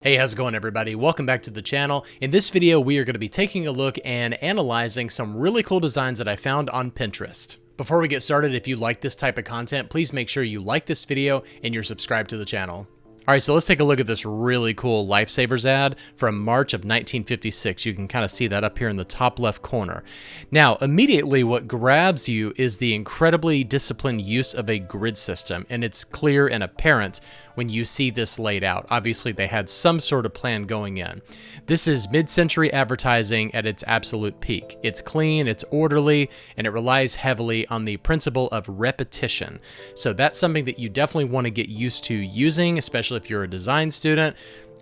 Hey, how's it going everybody? Welcome back to the channel. In this video, we are going to be taking a look and analyzing some really cool designs that I found on Pinterest. Before we get started, if you like this type of content, please make sure you like this video and you're subscribed to the channel. Alright, so let's take a look at this really cool Lifesavers ad from March of 1956. You can kind of see that up here in the top left corner. Now, immediately what grabs you is the incredibly disciplined use of a grid system, and it's clear and apparent when you see this laid out. Obviously, they had some sort of plan going in. This is mid-century advertising at its absolute peak. It's clean, it's orderly, and it relies heavily on the principle of repetition. So that's something that you definitely want to get used to using, especially if you're a design student.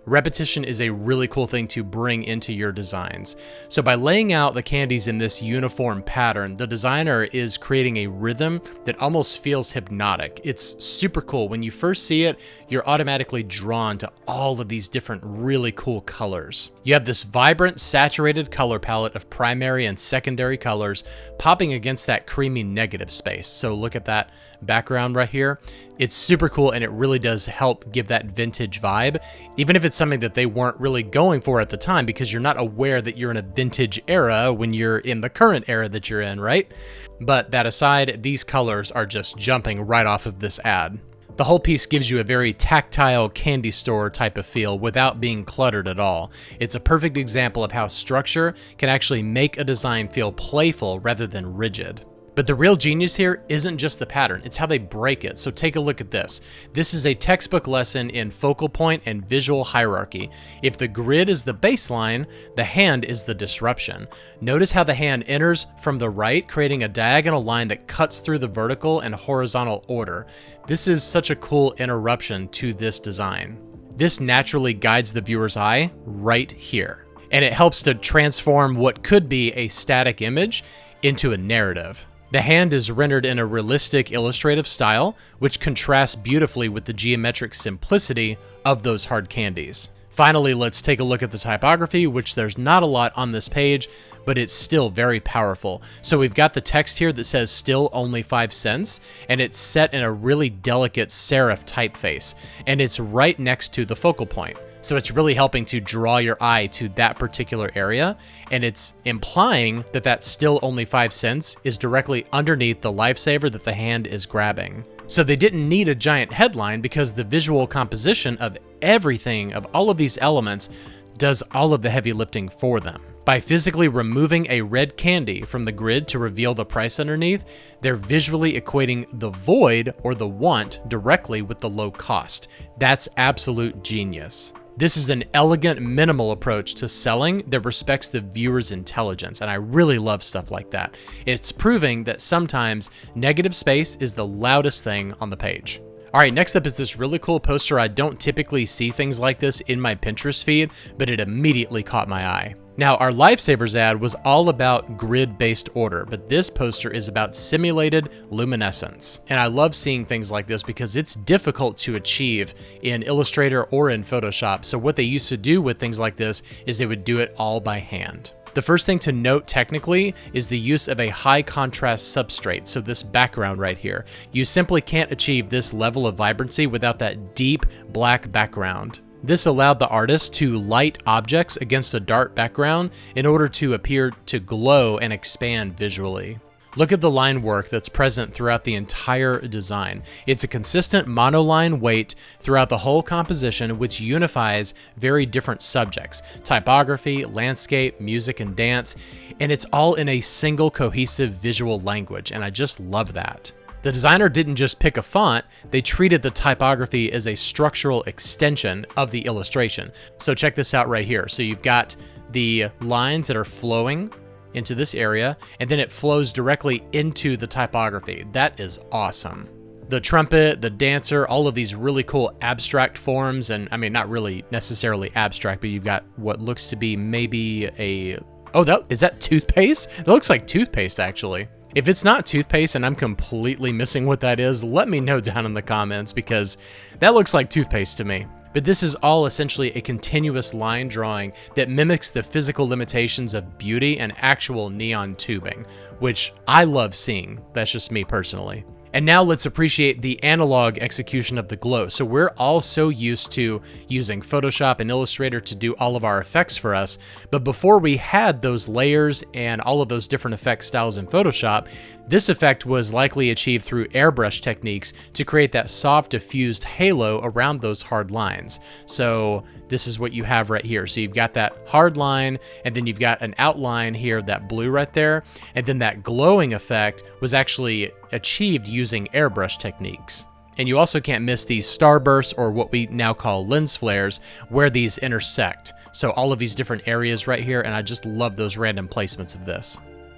Repetition is a really cool thing to bring into your designs. So by laying out the candies in this uniform pattern, the designer is creating a rhythm that almost feels hypnotic. It's super cool. When you first see it, you're automatically drawn to all of these different really cool colors. You have this vibrant, saturated color palette of primary and secondary colors popping against that creamy negative space. So look at that background right here. It's super cool, and it really does help give that vintage vibe, even if it's something that they weren't really going for at the time, because you're not aware that you're in a vintage era when you're in the current era that you're in, right? But that aside, these colors are just jumping right off of this ad. The whole piece gives you a very tactile candy store type of feel without being cluttered at all. It's a perfect example of how structure can actually make a design feel playful rather than rigid. But the real genius here isn't just the pattern, it's how they break it. So take a look at this. This is a textbook lesson in focal point and visual hierarchy. If the grid is the baseline, the hand is the disruption. Notice how the hand enters from the right, creating a diagonal line that cuts through the vertical and horizontal order. This is such a cool interruption to this design. This naturally guides the viewer's eye right here, and it helps to transform what could be a static image into a narrative. The hand is rendered in a realistic illustrative style, which contrasts beautifully with the geometric simplicity of those hard candies. Finally, let's take a look at the typography, which there's not a lot on this page, but it's still very powerful. So we've got the text here that says still only 5 cents, and it's set in a really delicate serif typeface, and it's right next to the focal point. So it's really helping to draw your eye to that particular area, and it's implying that that still only 5 cents is directly underneath the lifesaver that the hand is grabbing. So they didn't need a giant headline, because the visual composition of everything, of all of these elements, does all of the heavy lifting for them. By physically removing a red candy from the grid to reveal the price underneath, they're visually equating the void or the want directly with the low cost. That's absolute genius. This is an elegant, minimal approach to selling that respects the viewer's intelligence, and I really love stuff like that. It's proving that sometimes negative space is the loudest thing on the page. Alright, next up is this really cool poster. I don't typically see things like this in my Pinterest feed, but it immediately caught my eye. Now, our Lifesavers ad was all about grid-based order, but this poster is about simulated luminescence. And I love seeing things like this because it's difficult to achieve in Illustrator or in Photoshop. So what they used to do with things like this is they would do it all by hand. The first thing to note technically is the use of a high contrast substrate, so this background right here. You simply can't achieve this level of vibrancy without that deep black background. This allowed the artist to light objects against a dark background in order to appear to glow and expand visually. Look at the line work that's present throughout the entire design. It's a consistent monoline weight throughout the whole composition, which unifies very different subjects: typography, landscape, music, and dance, and it's all in a single cohesive visual language, and I just love that. The designer didn't just pick a font, they treated the typography as a structural extension of the illustration. So check this out right here. So you've got the lines that are flowing into this area, and then it flows directly into the typography. That is awesome. The trumpet, the dancer, all of these really cool abstract forms, and I mean, not really necessarily abstract, but you've got what looks to be maybe a... Oh, is that toothpaste? It looks like toothpaste, actually. If it's not toothpaste and I'm completely missing what that is, let me know down in the comments, because that looks like toothpaste to me. But this is all essentially a continuous line drawing that mimics the physical limitations of beauty and actual neon tubing, which I love seeing. That's just me personally. And now let's appreciate the analog execution of the glow. So we're all so used to using Photoshop and Illustrator to do all of our effects for us. But before we had those layers and all of those different effect styles in Photoshop, this effect was likely achieved through airbrush techniques to create that soft diffused halo around those hard lines. So this is what you have right here. So you've got that hard line, and then you've got an outline here, that blue right there. And then that glowing effect was actually achieved using airbrush techniques. And you also can't miss these starbursts, or what we now call lens flares, where these intersect. So all of these different areas right here, and I just love those random placements of this.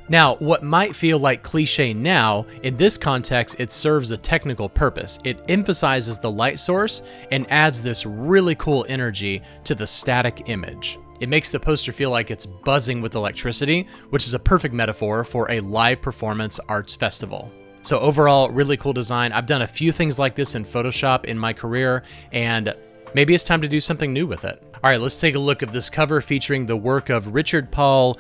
Now, what might feel like cliche now, in this context, it serves a technical purpose. It emphasizes the light source and adds this really cool energy to the static image. It makes the poster feel like it's buzzing with electricity, which is a perfect metaphor for a live performance arts festival. So overall, really cool design. I've done a few things like this in Photoshop in my career, and maybe it's time to do something new with it. All right, let's take a look at this cover featuring the work of Richard Paul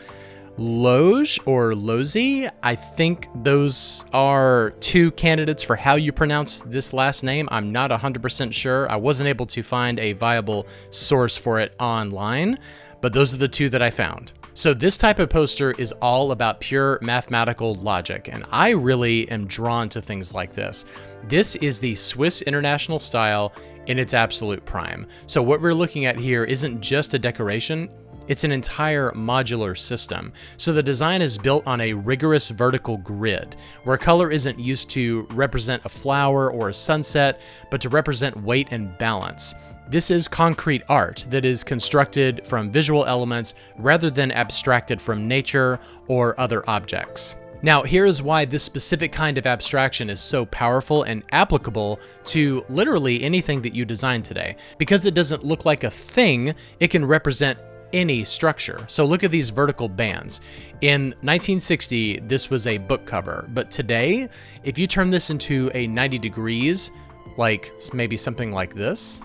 Loge or Lozzi. I think those are two candidates for how you pronounce this last name. I'm not 100% sure. I wasn't able to find a viable source for it online, but those are the two that I found. So this type of poster is all about pure mathematical logic, and I really am drawn to things like this. This is the Swiss International style in its absolute prime. So what we're looking at here isn't just a decoration, it's an entire modular system. So the design is built on a rigorous vertical grid, where color isn't used to represent a flower or a sunset, but to represent weight and balance. This is concrete art that is constructed from visual elements rather than abstracted from nature or other objects. Now, here is why this specific kind of abstraction is so powerful and applicable to literally anything that you design today. Because it doesn't look like a thing, it can represent any structure. So look at these vertical bands. In 1960, this was a book cover, but today, if you turn this into a 90 degrees, like maybe something like this,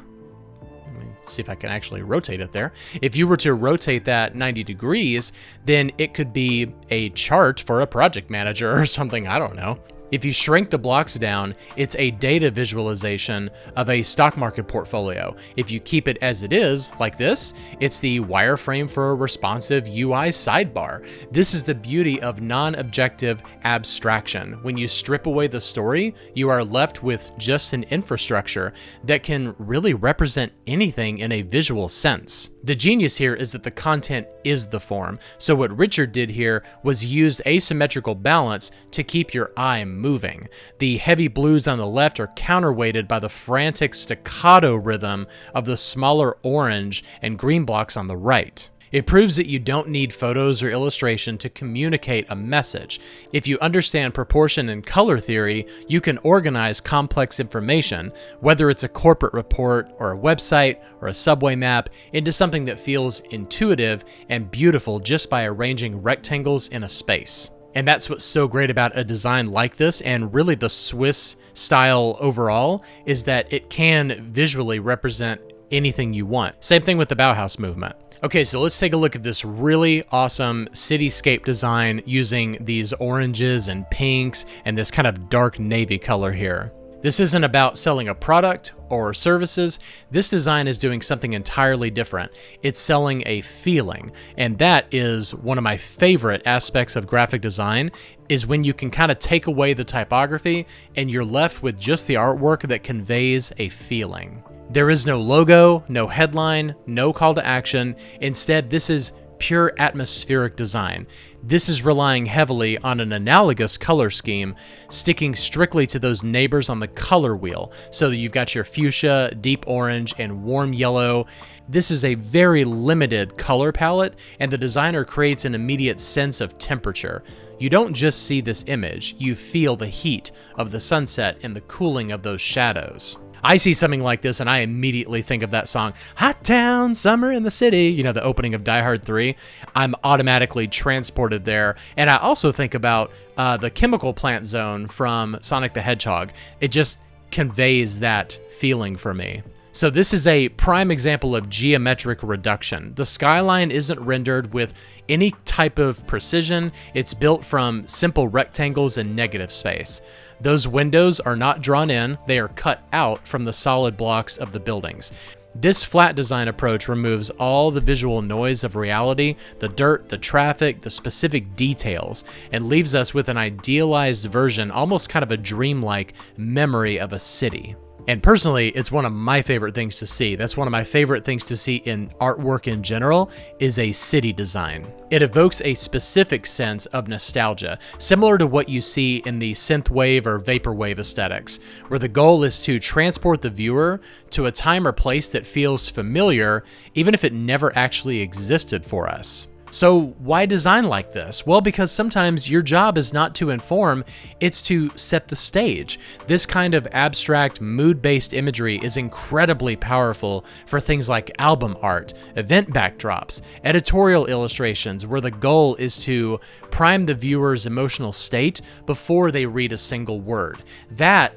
let me see if I can actually rotate it there. If you were to rotate that 90 degrees, then it could be a chart for a project manager or something, I don't know. If you shrink the blocks down, it's a data visualization of a stock market portfolio. If you keep it as it is, like this, it's the wireframe for a responsive UI sidebar. This is the beauty of non-objective abstraction. When you strip away the story, you are left with just an infrastructure that can really represent anything in a visual sense. The genius here is that the content is the form. So what Richard did here was use asymmetrical balance to keep your eye moving. The heavy blues on the left are counterweighted by the frantic staccato rhythm of the smaller orange and green blocks on the right. It proves that you don't need photos or illustration to communicate a message. If you understand proportion and color theory, you can organize complex information, whether it's a corporate report or a website or a subway map, into something that feels intuitive and beautiful just by arranging rectangles in a space. And that's what's so great about a design like this, and really the Swiss style overall, is that it can visually represent anything you want. Same thing with the Bauhaus movement. Okay, so let's take a look at this really awesome cityscape design using these oranges and pinks and this kind of dark navy color here. This isn't about selling a product or services. This design is doing something entirely different. It's selling a feeling, and that is one of my favorite aspects of graphic design, is when you can kind of take away the typography and you're left with just the artwork that conveys a feeling. There is no logo, no headline, no call to action. Instead, this is pure atmospheric design. This is relying heavily on an analogous color scheme, sticking strictly to those neighbors on the color wheel. So that you've got your fuchsia, deep orange, and warm yellow. This is a very limited color palette, and the designer creates an immediate sense of temperature. You don't just see this image, you feel the heat of the sunset and the cooling of those shadows. I see something like this and I immediately think of that song, Hot Town, Summer in the City, you know, the opening of Die Hard 3. I'm automatically transported there. And I also think about the chemical plant zone from Sonic the Hedgehog. It just conveys that feeling for me. So this is a prime example of geometric reduction. The skyline isn't rendered with any type of precision. It's built from simple rectangles and negative space. Those windows are not drawn in, they are cut out from the solid blocks of the buildings. This flat design approach removes all the visual noise of reality, the dirt, the traffic, the specific details, and leaves us with an idealized version, almost kind of a dreamlike memory of a city. And personally, it's one of my favorite things to see. That's one of my favorite things to see in artwork in general, is a city design. It evokes a specific sense of nostalgia, similar to what you see in the synthwave or vaporwave aesthetics, where the goal is to transport the viewer to a time or place that feels familiar, even if it never actually existed for us. So why design like this? Well, because sometimes your job is not to inform, it's to set the stage. This kind of abstract, mood-based imagery is incredibly powerful for things like album art, event backdrops, editorial illustrations, where the goal is to prime the viewer's emotional state before they read a single word. That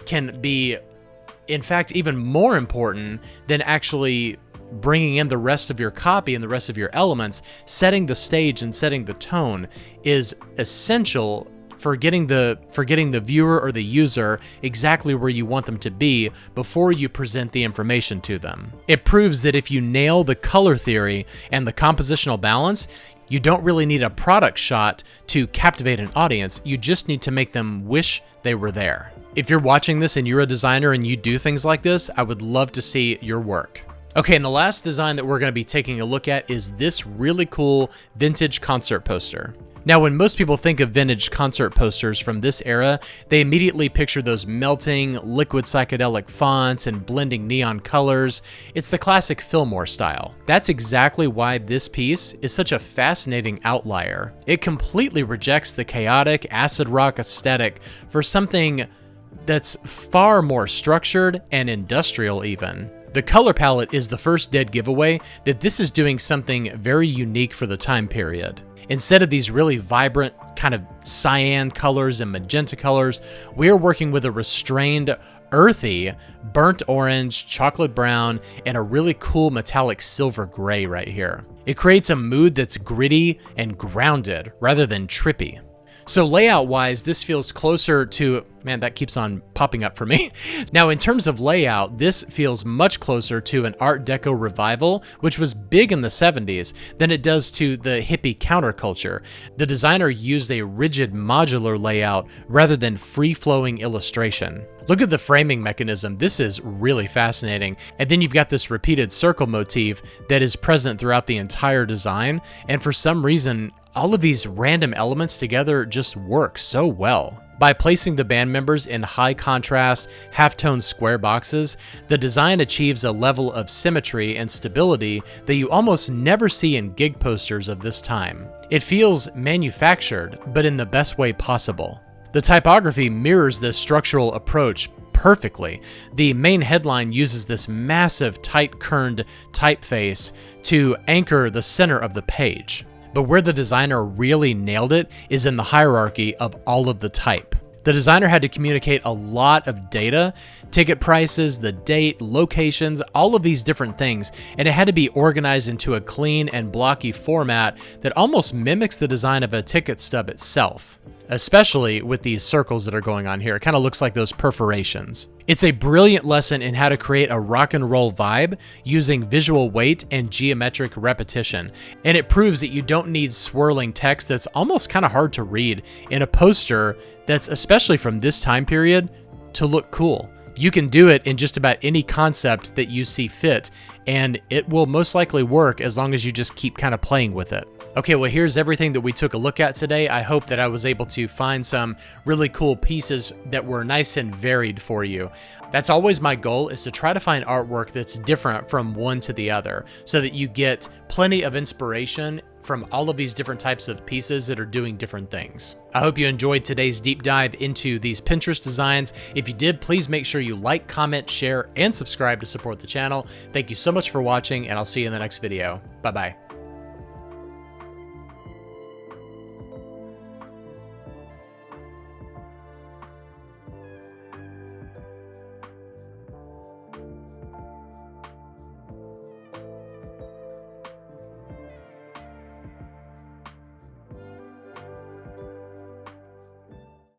can be, in fact, even more important than actually bringing in the rest of your copy and the rest of your elements. Setting the stage and setting the tone is essential for getting the viewer or the user exactly where you want them to be before you present the information to them. It proves that if you nail the color theory and the compositional balance, you don't really need a product shot to captivate an audience. You just need to make them wish they were there. If you're watching this and you're a designer and you do things like this, I would love to see your work. Okay, and the last design that we're going to be taking a look at is this really cool vintage concert poster. Now, when most people think of vintage concert posters from this era, they immediately picture those melting, liquid psychedelic fonts and blending neon colors. It's the classic Fillmore style. That's exactly why this piece is such a fascinating outlier. It completely rejects the chaotic acid rock aesthetic for something that's far more structured and industrial even. The color palette is the first dead giveaway that this is doing something very unique for the time period. Instead of these really vibrant kind of cyan colors and magenta colors, we're working with a restrained, earthy, burnt orange, chocolate brown, and a really cool metallic silver gray right here. It creates a mood that's gritty and grounded rather than trippy. So layout-wise, this feels closer to, man, that keeps on popping up for me. Now, in terms of layout, this feels much closer to an Art Deco revival, which was big in the 70s, than it does to the hippie counterculture. The designer used a rigid modular layout rather than free-flowing illustration. Look at the framing mechanism. This is really fascinating. And then you've got this repeated circle motif that is present throughout the entire design, and for some reason, all of these random elements together just work so well. By placing the band members in high contrast, halftone square boxes, the design achieves a level of symmetry and stability that you almost never see in gig posters of this time. It feels manufactured, but in the best way possible. The typography mirrors this structural approach perfectly. The main headline uses this massive tight-kerned typeface to anchor the center of the page. But where the designer really nailed it is in the hierarchy of all of the type. The designer had to communicate a lot of data, ticket prices, the date, locations, all of these different things, and it had to be organized into a clean and blocky format that almost mimics the design of a ticket stub itself. Especially with these circles that are going on here. It kind of looks like those perforations. It's a brilliant lesson in how to create a rock and roll vibe using visual weight and geometric repetition. And it proves that you don't need swirling text that's almost kind of hard to read in a poster that's, especially from this time period, to look cool. You can do it in just about any concept that you see fit, and it will most likely work as long as you just keep kind of playing with it. Okay, well, here's everything that we took a look at today. I hope that I was able to find some really cool pieces that were nice and varied for you. That's always my goal, is to try to find artwork that's different from one to the other, so that you get plenty of inspiration from all of these different types of pieces that are doing different things. I hope you enjoyed today's deep dive into these Pinterest designs. If you did, please make sure you like, comment, share, and subscribe to support the channel. Thank you so much for watching, and I'll see you in the next video. Bye-bye.